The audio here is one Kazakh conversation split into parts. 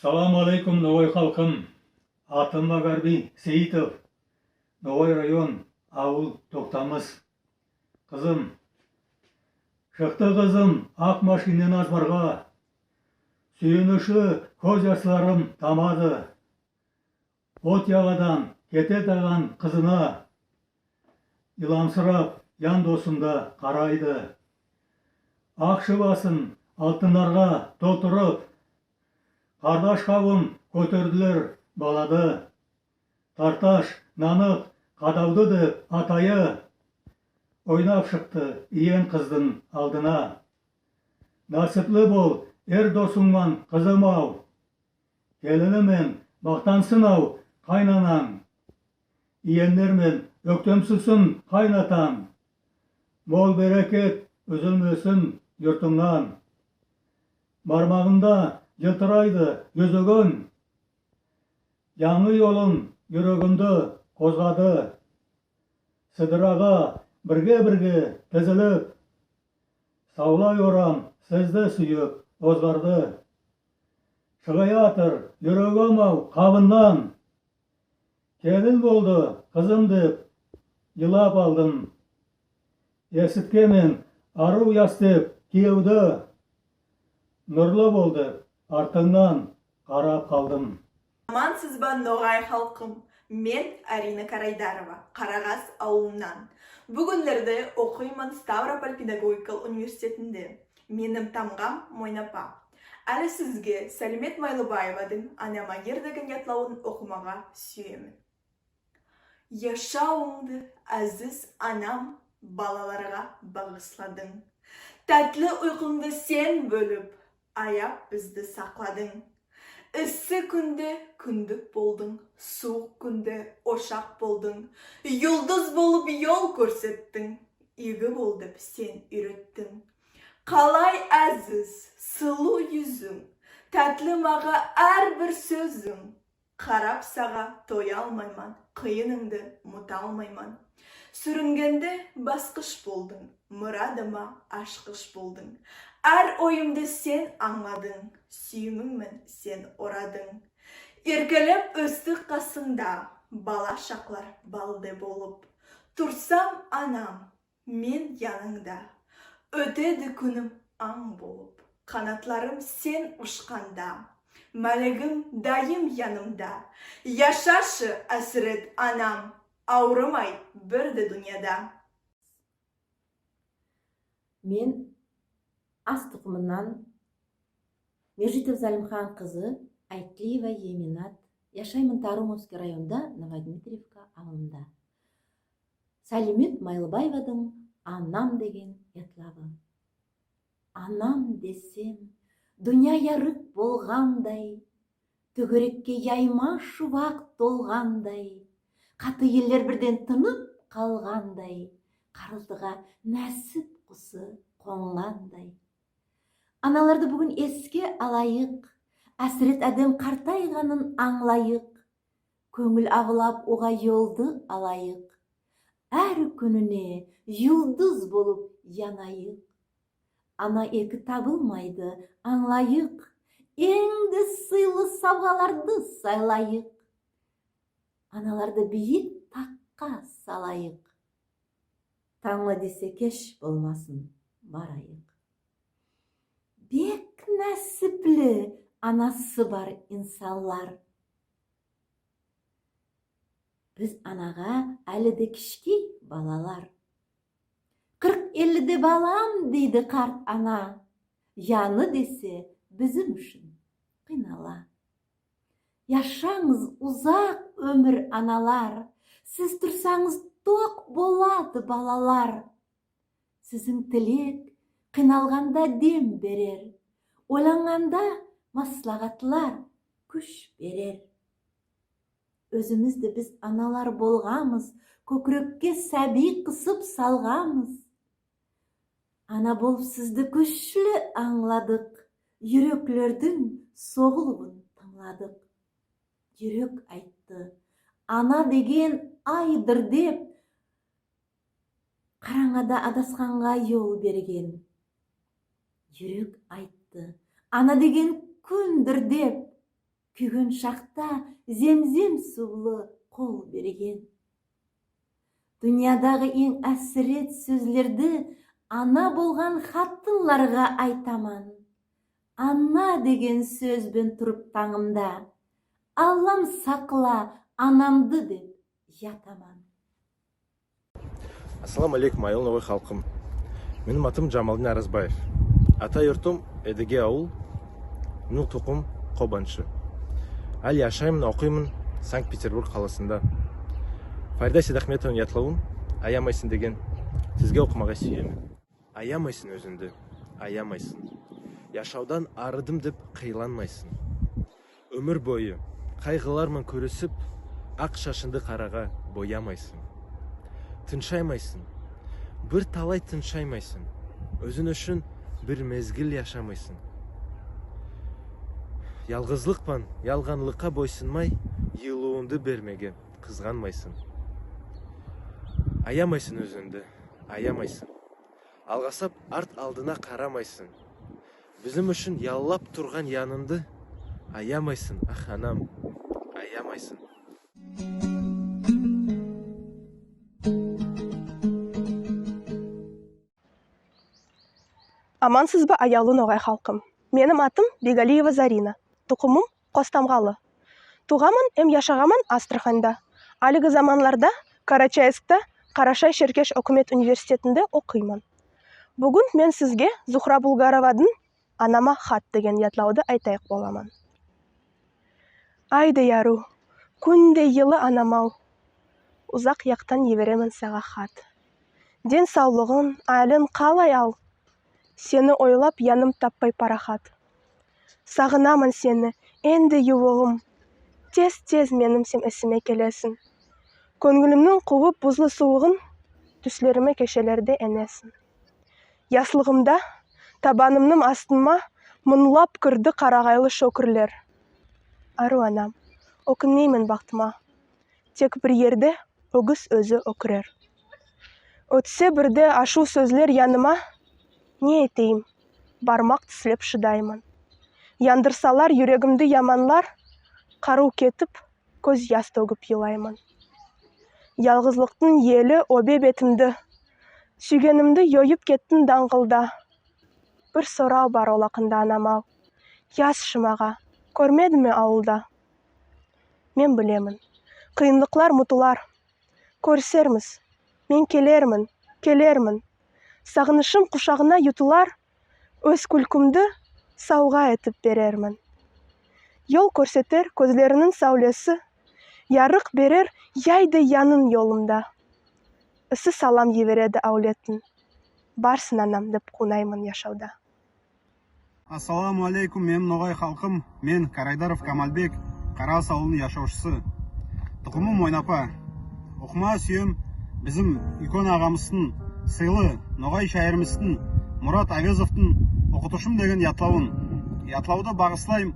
Салам алейкум, Новой халқым. Атым Магарби Сейітов. Новой район, ауыл Тоқтамыс. Қызым, шықты қызым, ақ машинен азбарға. Сүйініші көз яшыларым тамады. От яғадан кете таған қызына. Иламсырап, ян досында қарайды. Ақшы басын алтынарға толтырып, қардаш қауым көтерділер балады. Тарташ, нанық, қадауды деп атайы. Ойнап шықты иен қыздың алдына. Насыплы бол, ер досыңман қызым ау. Келінімен мақтансын ау қайнанаң. Иенлермен өктемсізсін қайнатаң. Мол берекет үзілмесін yurtыңнан. Бармағында жылтырайды жүзігін. Яңы yolun жүрегімді қозғады. Сыдыраға бірге тізіліп. Саулай орам сізді сүйіп озғарды. Шығай атыр жүрегім ау қабыннан. Келін болды қызым деп жылап алдым. Есікке мен ару ястеп киеуді. Нұрлы болды артыңнан қарап қалдым. Амансыз ба Ноғай халқым, мен Арина Карайдарова, Қарағас ауылынан. Бүгінлерді оқимын Ставрополь педагогикалық университетінде. Менің тамғам Мойнапа. Әлі сізге Сәлімет Майлыбаевадың анама ер деген ятлауын оқымаға сүйемін. Яшауыңды әзіз анам балаларға бағысладың. Тәтлі ұйқыңды сен бөліп, аяп бізді сақладың. Ісі күнде күндік болдың, суық күнде ошақ болдың. Юлдыз болып yol көрсеттің, игі болып сен үйреттің. Қалай әзіз, сұлу yüzің, тәтлі маға әрбір сөзің. Қарап саға тоя алмайман, қиыныңды мұта алмайман. Сүрінгенде басқыш болдың, мұрадыма ашқыш болдың. Әр ойымды сен аңладың, сүйіміңмен сен орадың. Еркелеп өстік қасында, бала шақлар балды болып. Тұрсам анам, мен яныңда, өтеді күнім аң болып. Қанатларым сен ұшқанда, мәлігім дайым янымда. Яшашы әсірет анам, ауырмай бірді дүнияда. Мен ас тұқымынан Мержитов Залимхан қызы Айтлиева Еминат. Яшаймын Тарумовский районда, Новодмитриевка ауылында. Сәлімет Майлыбаевадың анам деген ятлавы. Анам десем, дүния ярық болғандай, түгірекке яйма шуақ толғандай, қаты елдер бірден тынып қалғандай, қарылдыға нәсіп құсы қонғандай. Аналарды бүгін еске алайық, әсірет әдем қартайғанын аңлайық, көңіл ағылап оға yolды алайық, әр күніне юлдыз болып янайық. Ана екі табылмайды аңлайық, еңді сыйлы сауғаларды сайлайық. Аналарды биік таққа салайық. Таңла десе кеш болмасын, барайық. Бек нәсіплі анасы бар инсалар. Біз анаға әлі де кішкей балалар. 40-50-де балам дейді қарт ана. Яны десе бізім үшін қинала. Яшаңыз ұзақ өмір аналар. Сіз тұрсаңыз тоқ болады балалар. Сізің тілек қиналғанда дем берер. Ойланғанда маслағатлар күш берер. Өзімізді біз аналар болғамыз, көкірекке сәби қысып салғамыз. Ана болып сізді күшлі аңладық, жүректің соғылуын тыңладық. Жүрек айтты, ана деген айдыр деп, қараңғада адасқанға yol берген. Жүрек айтты, ана деген күндір деп, Күгін шақта земзем сулы қол берген. Дүниядағы ең әсірет сөзлерді ана болған хаттынларға айтаман. Ана деген сөзбен тұрып таңымда, Аллам сақла анамды деп ятаман. Ассаламу алейкум, айыл новой халқым. Менің атым Жамалдин Аразбаев. Ата йұртым Эдеге ауыл, Нул тұқым Қобаншы. Ал яшаймын, оқимын Санкт-Петербург қаласында. Фарида Сейдахметовның ятлауын аямайсың деген сізге оқымаға сүйемін. Аямайсың өзіңді, аямайсың. Яшаудан арыдым деп қиыланмайсың. Өмір бойы қайғылармен көрісіп, ақ шашынды қараға боямайсың. Тыншаймайсың, бір талай тыншаймайсың. Өзің үшін бір мезгіл яшамайсың. Ялғызлықпан, ялғанлыққа бойсынмай, елуіңді бермеге қызғанмайсың. Аямайсың өзіңді, аямайсың. Алғасап арт алдына қарамайсың. Біздің үшін яллап тұрған яныңды аямайсың, ах анам, аямайсың. Амансыз ба аялы ноғай халқым. Менің атым Бегалиева Зарина. Тұқымым Қостамғалы. Туғамын әм яшағамын Астраханда. Алығы заманларда Карачаевскта Қарашай Шеркеш Өкімет университетінде оқимын. Бүгін мен сізге Зухра Булгаровадың «Анама хат» деген ятлауды айтайық боламын. Айды яру, күнде елі анамау, ұзақ яқтан еверемін саға хат. Ден саулығын, әлін қалай ал, сені ойлап яным таппай парахат. Сағынамын сені, енді ювығым, тез-тез менім сен есіме келесін. Көңілімнің қуып бұзлы суығын, түслеріме кешелерде әнесін. Яслығымда, табанымның астыма, мұнлап кірді қарағайлы шөкірлер. Ару анам, өкінмеймін бақтыма, тек бір ерде өгіз өзі өкірер. Өтсе бірде ашу сөзлер яныма, не етейім, бармақ тіслеп шыдаймын. Яндырсалар жүрегімді яманлар, қару кетіп, көз яс төгіп елаймын. Ялғызлықтың елі обе бетімді, сүйгенімді йойып кеттің даңғылда. Бір сорау бар олақында анамау, яс шымаға, көрмеді ме ауылда? Мен білемін, қиынлықлар мұтылар, көрсерміз, мен келермін. Сағынышым құшағына ютылар, өз күлкімді сауға етіп берермін. Yol көрсетер көзлерінің сәулесі, ярық берер яйды янын yolымда. Ісі салам евереді әулетін, барсын анам деп қунаймын яшауда. Ассаламу алейкум, мен ноғай халқым, мен Карайдаров Камалбек, Қарас ауылының яшаушысы. Тұқымым ойнапа, оқыма сүйем біздің икон ағамыздың, сыйлы ноғай шайырымыздың, Мұрат Авезовтың оқытушым деген ятлауын. Ятлауды бағыслайым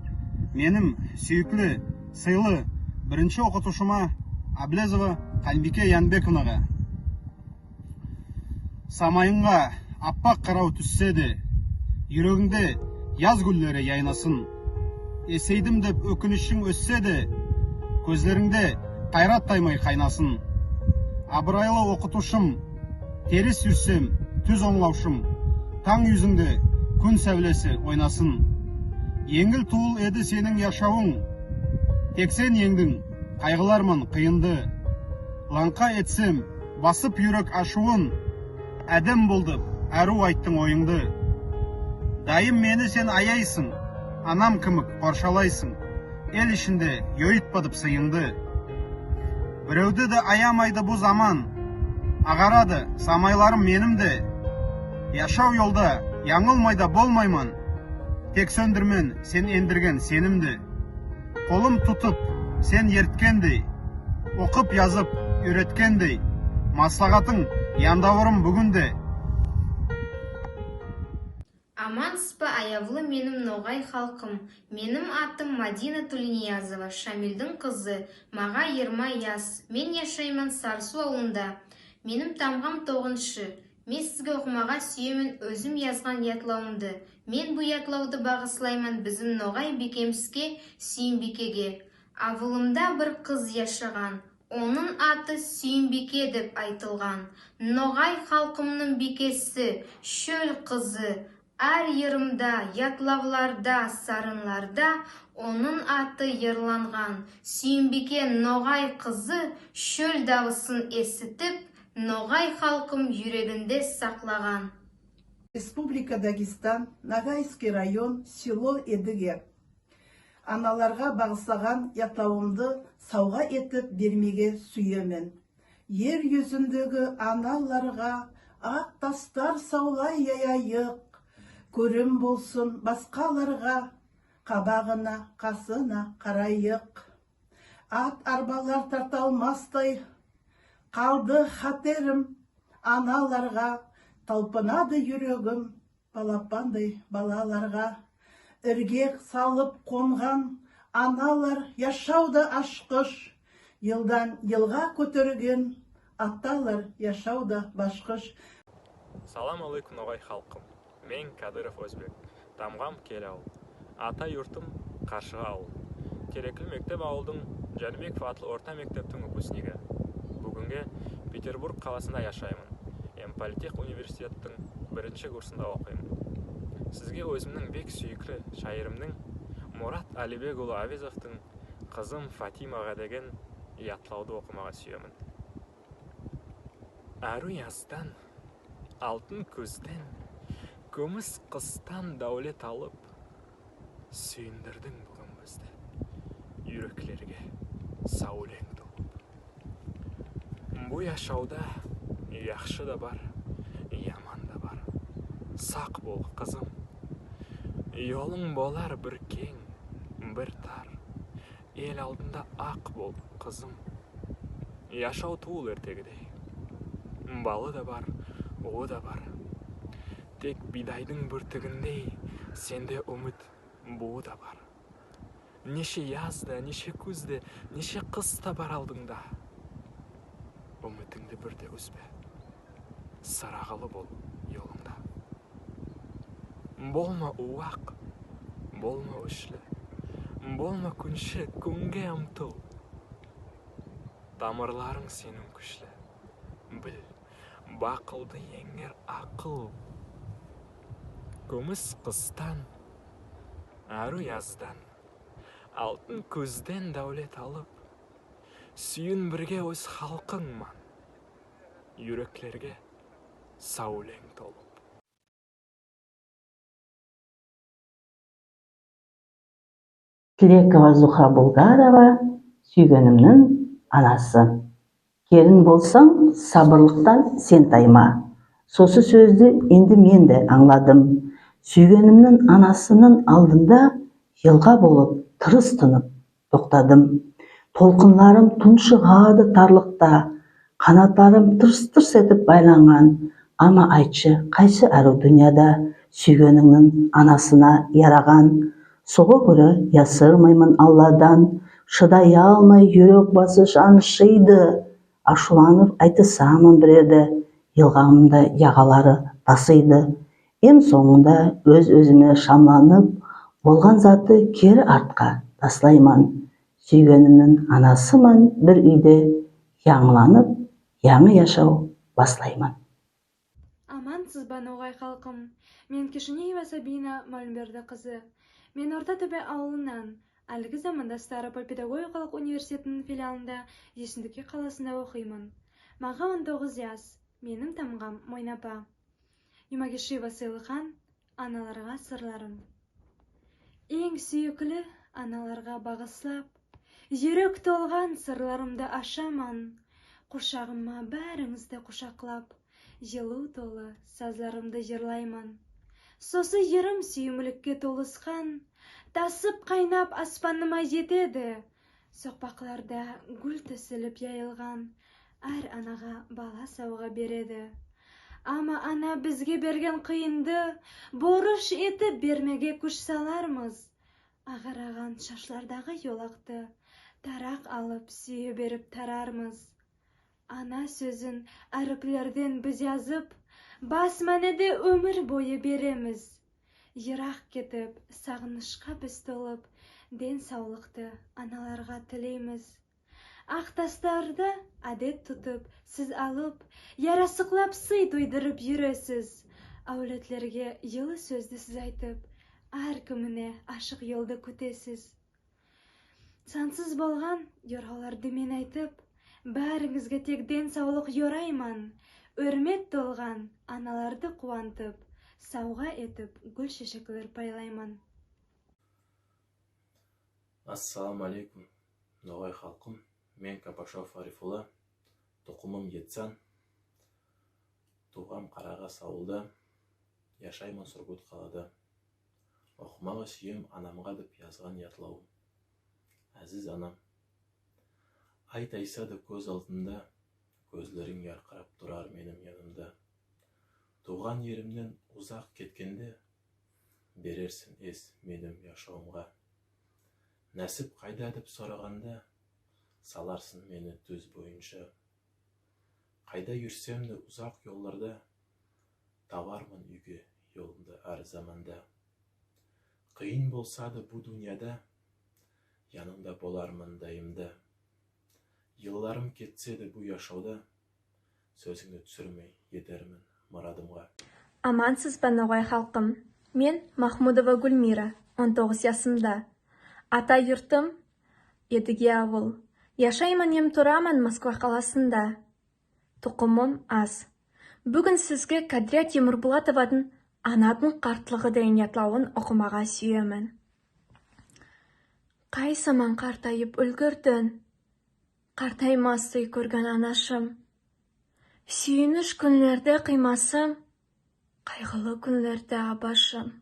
менің сүйіклі, сыйлы бірінші оқытушыма Аблезова Қалбике Янбековнаға. Самайынға аппақ қарау түссе де, жүрегіңде яз гүллері яйнасын. Есейдім деп өкінішің өссе де, көзлеріңде қайрат таймай қайнасын. Абырайлы оқытушым, теріс жүрсем, түз оңлаушым, таң yüzіңде күн сәулесі ойнасын. Еңгіл туыл еді сенің яшауың, тек сен еңдің, қайғылармын қиынды. Лаңқа етсем, басып жүрек ашуын, әдем болдып, әру айттың ойыңды. Дайым мені сен аяйсың, анам кімік қоршалайсың, ел ішінде йойытпадып сыйыңды. Біреуді де аямайды бұл заман, ағарады самайларым менімді. Яшау yolda яңылмайда болмаймын, тек сөндірмен сен ендірген сенімді. Қолым тұтып сен ерткендей, оқып yazып үйреткендей, маслағатың яндауырым бүгінде. Амансызба аявлы менің ноғай халқым. Менің атым Мадина Тулиниязова, Шамилдің қызы. Маға 20 яс. Мен яшаймын Сарсу ауылында. Менің тамғам 9-шы. Мен сізге оқымаға сүйемін өзім язған ятлауымды. Мен бұл ятлауды бағыслаймын біздің ноғай бекемске Сүйінбикеге. Авылымда бір қыз яшаған. Оның аты Сүйінбике деп айтылған. Ноғай халқымның бекесі, шөл қызы. Әр ерімда, ятлавларда, сарынларда оның аты ерланған. Сүйінбике ноғай қызы шөл дауысын есітіп, ноғай халқым жүрегінде сақлаған. Республика Дагестан, Ногайский район, село Эдіге. Аналарға бағыслаған ятлауымды сауға етіп бермеге сүйемін. Ер yüzіндегі аналарға ақ тастар саулай яяйық. Көрім болсын басқаларға, қабағына, қасына қарайық. Ат арбалар тарталмастай, қалды хатерім аналарға. Талпынады жүрегім балапандай балаларға. Іргек салып қонған аналар яшауда ашқыш. Елдан елға көтерген аталар яшауда башқыш. Салам алейкум ноғай халқым. Мен Кадыров Өзбек. Тамғам кел ауыл. Ата юртым Қаршыға ауыл. Тереклі мектеп ауылдың Жәнібеков атлы орта мектептің выпускнигі. Бүгінге Петербург қаласында яшаймын. Политех университеттің бірінші курсында оқимын. Сізге өзімнің бек сүйікті шайырымның Мұрат Әлібекұлы Авезовтың қызым Фатимаға деген ятлауды оқымаға сүйемін. Әру яздан, алтын көзден, күміс қыстан дәулет алып, сүйіндірдің бүгін бізді, үйреклерге сәулең толып. Бұл яшауда яқшы да бар, яман да бар. Сақ бол, қызым. Yolың болар бір кең, бір тар. Ел алдында ақ бол, қызым. Яшау туыл ертегідей. Балы да бар, уы да бар. Тек бидайдың бүртігіндей, сенде үміт буы да бар. Неше язда, неше күзде, неше қыста бар алдыңда. Үмітіңді бірде үзбе. Сарағылы бол yolunda. Болма уақ, болма өшлі, болма күнші, күнге ұмтыл. Тамырларың сенің күшлі. Біл, бақылды еңер ақыл. Күміс қыстан, әру яздан, алтын көзден дәулет алып, сүйін бірге өз халқыңман. Юреклерге сәулең толып. Тілекова Зуха Булгарова, сүйгенімнің анасы. Келін болсаң, сабырлықтан сен тайма. Сосы сөзді енді мен де аңладым. Сүйгенімнің анасының алдында елға болып, тырыс тынып тоқтадым. Толқынларым тұншығады тарлықта, қанаттарым тырс-тырс етіп байланған. Ама айтшы, қайсы әрі дүнияда сүйгеніңнің анасына яраған. Соғы көрі ясырмаймын Алладан, шыдай алмай жүрек басы жаншиды. Ашуланып айтысамын біреуді, елғамымда яғалары тасиды. Ем соңында өз-өзіме шамланып, болған заты кері артқа таслаймын. Сүйгенімнің анасымын бір үйде, яңыланып, яңы яшау баслаймын. Амансыз ба ноғай халқым. Мен Кишинеева Сабина Малымберді қызы. Мен Ортатөбе ауылынан, әлгі заманда Ставрополь педагогикалық университетінің филиалында Есіндіке қаласында оқимын. Маға 19 жас, менің тамғам Мойнапа. Юмагишева Сыйлыхан, аналарға сырларым. Ең сүйіклі аналарға бағыслап, жүрек толған сырларымды ашаман. Құшағыма бәріңізді құшақлап, жылу толы сазларымды жырлайман. Сосы ерім сүйімлікке толысқан, тасып қайнап аспаныма жетеді. Соқпақларда гүл тесіліп яйылған, әр анаға бала сауға береді. Ама ана бізге берген қиынды борыш етіп бермеге күш салармыз. Ағараған шашлардағы йолақты тарақ алып сүйе беріп тарармыз. Ана сөзін әріплерден біз yazып, Бас мәнеде өмір бойы береміз. Йырақ кетіп, сағынышқа біз толып, ден саулықты аналарға тілейміз. Ақтастарды әдет тұтып, сіз алып, ярасықлап сый тойдырып жүресіз. Әулетлерге елі сөзді сіз айтып, әркіміне ашық елді күтесіз. Сансыз болған yorғаларды мен айтып, бәріңізге тек ден саулық yorайман. Өрмет толған аналарды қуантып, сауға етіп гүл шешеклер пайлайман. Ассаламу алейкум, ноғай халқым. Мен Капашов Арифулла, тұқымым Етсан, туғам Қарағас ауылда, яшаймын Сургут қалада. Оқымағы сүйем анамға деп yazған ятлауым. Әзіз анам, ай тайса да көз алдында, көзлерің ярқырап тұрар менің янымда. Туған ерімнен ұзақ кеткенде, берерсін ес менің яшауымға. Нәсіп қайда деп сұрағанда, саларсың мені төз бойынша. Қайда жүрсем де ұзақ yollarda, табармын үйге yolымды әр заманда. Қиын болса да бұл дүнияда, yanında болармын дайымда. Yıllarım кетсе де бұл яшауда, сөзіңді түсірмей етермін мұрадымға. Амансыз ба ноғай халқым. Мен Махмудова Гүлмира, 19 жасымда. Ата юртым Едіге ауыл. Яшаймын ем тұрамын Москва қаласында. Тұқымым аз. Бүгін сізге Кадрия Темірбулатовадың анадың қартлығы дейін ятлауын оқымаға сүйемін. Қай саман қартайып үлгірдің, қартаймасты көрген анашым. Сүйініш күнлерде қимасым, қайғылы күнлерде абашым.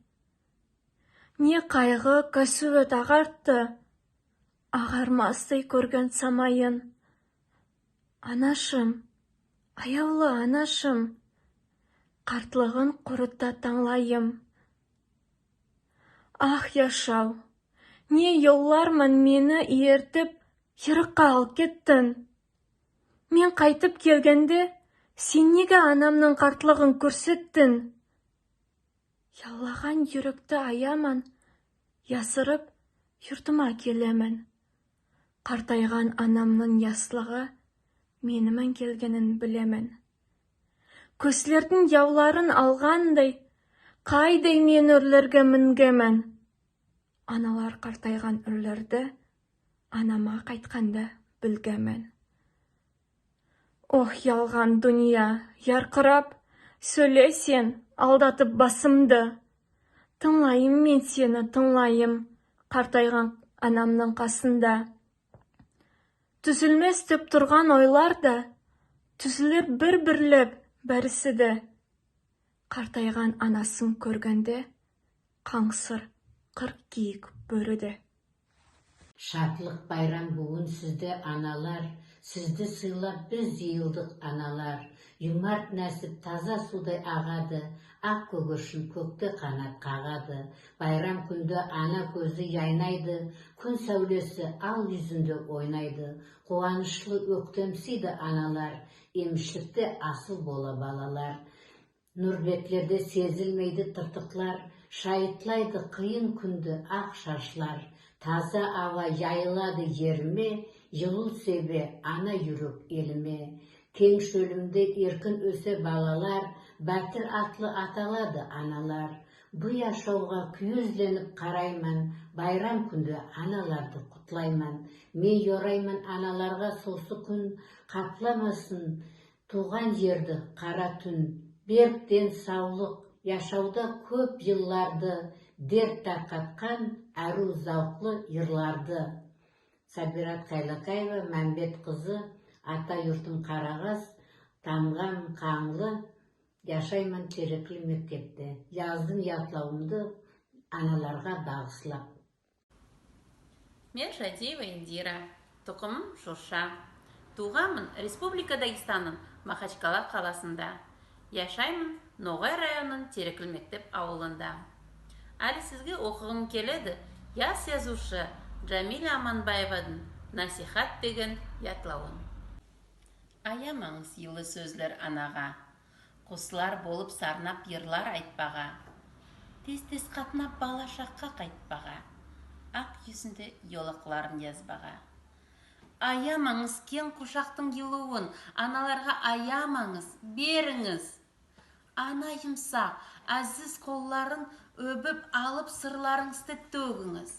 Не қайғы көсует ағартты, ағармасты көрген самайын. Анашым, аяулы анашым, қартлығын құрытта таңлайым. Ах, яшау! Не yollarмын мені ертіп, ерыққа ал кеттің. Мен қайтып келгенде, сен неге анамның қартлығын көрсеттің? Яллаған жүректі аяман, ясырып, юртыма келемін. Қартайған анамның яслығы, менімен келгенін білемін. Көслердің яуларын алғандай, қайдай мен үрлерге мінгемін. Аналар қартайған үрлерді, анама қайтқанда білгемін. Ох, ялған дүния, ярқырап, сөйле сен, алдатып басымды. Тыңлайым мен сені, тыңлайым, қартайған анамның қасында. Түзілмес деп тұрған ойларда, түзілер бір-бірлеп бәрісіді. Қартайған анасын көргенде, қаңсыр, қырық киік бөріді. Шатлық байрам бүгін сізді аналар, сізді сыйлап біз жиылдық аналар. Юмарт нәсіп таза судай ағады, ақ көгершін көкті қанат қағады. Байрам күнді ана көзі яйнайды, күн сәулесі ал yüzінде ойнайды. Қуанышлы өктемсейді аналар, емшілікті асыл бола балалар. Нұрбетлерде сезілмейді тыртықлар, шайытлайды қиын күнді ақ шашлар. Таза ава яйылады еріме, жылыл себе ана жүріп еліме. Кең шөлімде еркін өсе балалар, бәтір атлы аталады аналар. Бұ яшауға күйізленіп қараймын, байрам күнді аналарды құтлаймын. Мен yorаймын аналарға сосы күн, қапламасын туған жерді қара түн. Беріктен саулық, яшауда көп yılларды, дерт тарқатқан әру зауқлы йырларды. Сабират Қайлақаева, Мәмбет қызы, ата юртым Қарағас, тамғам қаңлы, яшаймын Тереклі мектепте. Яздым ятлауымды аналарға бағыслап. Мен Шадиева Индира, тұқымым Шуша. Туғамын Республика Дагестанның Махачкала қаласында. Яшаймын Ноғай районының Тереклі мектеп ауылында. Әлі сізге оқығым келеді, яс язушы Джамиля Аманбаевадың насихат деген ятлауын. Аямаңыз елі сөзлер анаға. Құсылар болып сарнап йырлар айтпаға. Тез-тез қатынап бала шаққа қайтпаға. Ақ yüzінде yolақларын язбаға. Аямаңыз кен құшақтың елуін, аналарға аямаңыз, беріңіз. Ана юмсақ, әзіз қолларын өбіп алып сырларыңызды төгіңіз.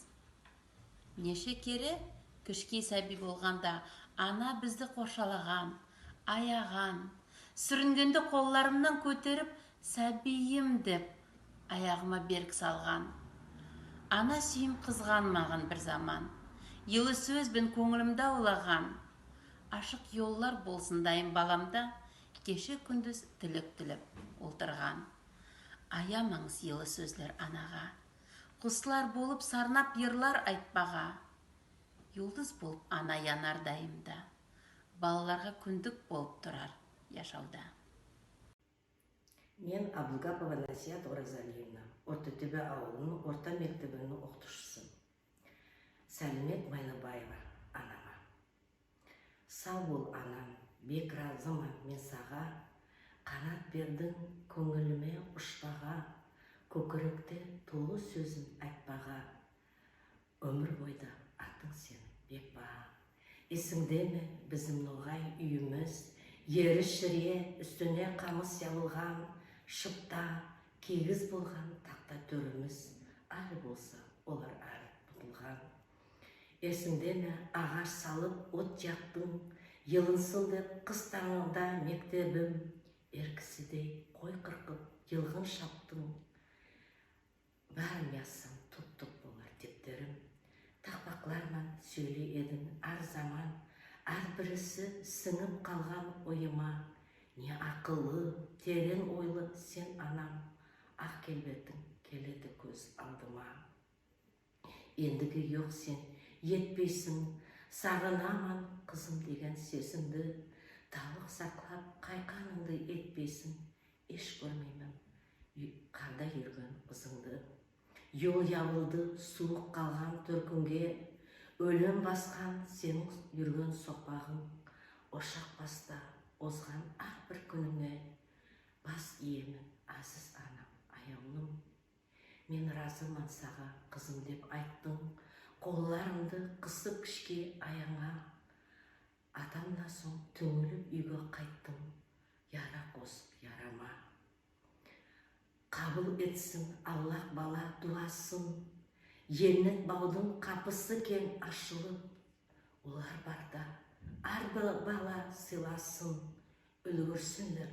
Неше кере кішкей сәби болғанда ана бізді қоршалаған, аяған, сүрінгенді қолларымнан көтеріп сәбиім деп аяғыма берік салған. Ана сүйім қызған маған бір заман, елі сөзбен көңілімді аулаған. Ашық yollar болсын дайын баламда, кеше күндіз тіліп отырған. Аямаңыз елі сөзлер анаға, құсылар болып сарнап йырлар айтпаға. Юлдыз болып ана янар дайымда, балаларға күндік болып тұрар яшауда. Мен Абылгапова Насият Оразалиевна, Ортотөбе ауылының орта мектебінің оқытушысы. Сәлімет Майлыбаева анама. Сау бол анам, бек разымын мен саға, қанат бердің көңіліме ұшпаға, көкіректе толы сөзін айтпаға. Өмір бойда атың сен бек баға. Есіңде ме біздің ноғай үйіміз, ері шірие үстіне қамыс ябылған, шыпта кегіз болған тақта төріміз, әлі болса олар әрі бұтылған. Есіңде ме ағаш салып от жақтың, елінсін деп қыс таңында мектебім, еркісідей қой қырқып елғын шаптың. Бәрім ясым тұп-тұп болар дептерім, тақпақлармен сөйле едің әр заман, әр бірісі сіңіп қалған ойыма. Не ақылы, терең ойлы сен анам, ақ келбетің келеді көз алдыма. Ендігі жоқ сен етпейсің, сағынамын қызым деген сезімді, талық сақлап қайқаныңды етпейсің, еш көрмеймін қарда жүрген қызыңды. Yol ябылды суық қалған төркінге, өлім басқан сенің жүрген соқпағың, ошақ баста озған ақ бір күніңе, бас иемін азыз анам, аяулым. Мен разымын саға қызым деп айттың, қолларымды қысып кішке аяңа. Атамнан соң түңіліп үйге қайттым, яра қосып ярама. Қабыл етсін Аллах бала дуасын, еннет баудың қапысы кен ашылып, олар барда әр бала сыйласын, үлгірсіңдер